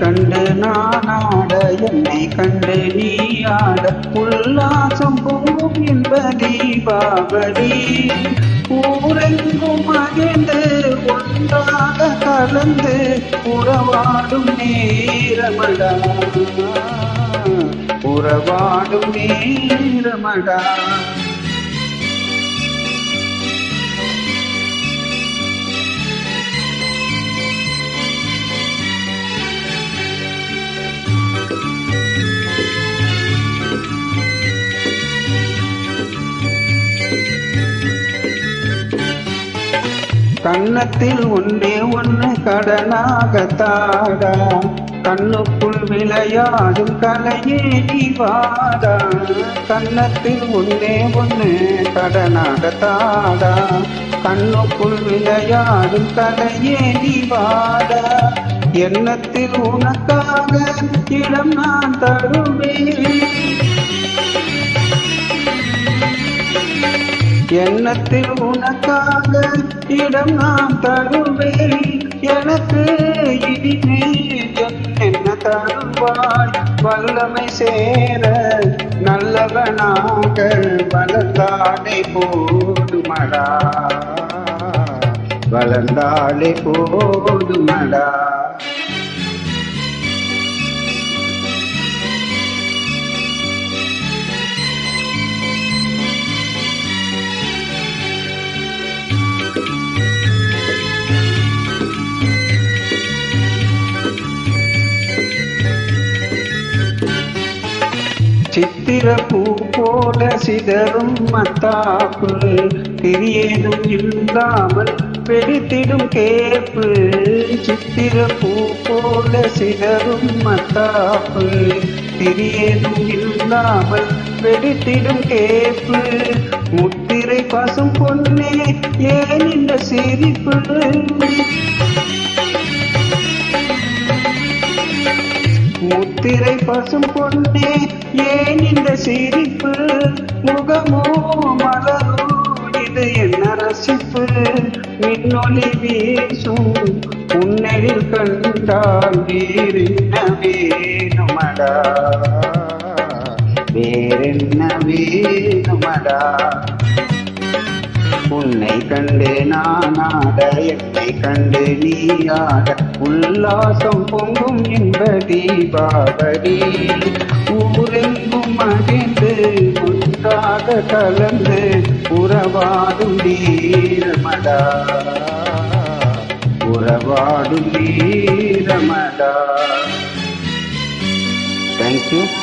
கண்டு நான் ஆட என்னை கண்டு நீ ஆட உல்லாசம் பொங்கும் என்ப தீபாவளி ஊரெங்கும் மகிழ்ந்து ஒன்றாக கலந்து உறவாடும் நேரமடா உறவாடும் நேரமடா கன்னத்தில் ஒன்றே ஒன்று கடனாக தாடா கண்ணுக்குள் விளையாடும் கலையே நீ வாடா கன்னத்தில் ஒன்றே ஒன்று கடனாக தாடா கண்ணுக்குள் விளையாடும் கலையே நீ வாடா எண்ணத்தில் உனக்காக இடம் நான் தருவேன் எண்ணத்தில் உனக்காக இடம் நான் தருவேன் எனக்கு இனிமேல் என்ன தருவாய் வல்லமை சேர நல்லவனாக வளர்ந்தாலே போதுமடா வளர்ந்தாலே போதுமடா சித்திரப்பூ போல சிதறும் மத்தாப்பு திரியேதும் இல்லாமல் வெடித்திடும் கேப்பு சித்திரப்பூ போல சிதறும் மத்தாப்பு திரியேதும் இல்லாமல் வெடித்திடும் கேப்பு முத்திரை பசும் பொன்னே ஏன் இந்த சிரிப்பு முத்திரை பசும் பொன்னே ஏன் இந்த சிரிப்பு முகமோ மலரோ இது என்ன ரசிப்பு மின்னொலி வீசும் உன்னையில் கண்டால் வேறென்ன வேணுமடா வேறென்ன வேணுமடா உன்னை கண்டு நான் ஆட என்னை கண்டு நீ ஆட உல்லாசம் பொங்கும் என்ப தீபாவளி ஊரெங்கும் மகிழ்ந்து ஒன்றாக கலந்து உறவாடும் வீரமடா உறவாடும் வீரமடா. Thank you.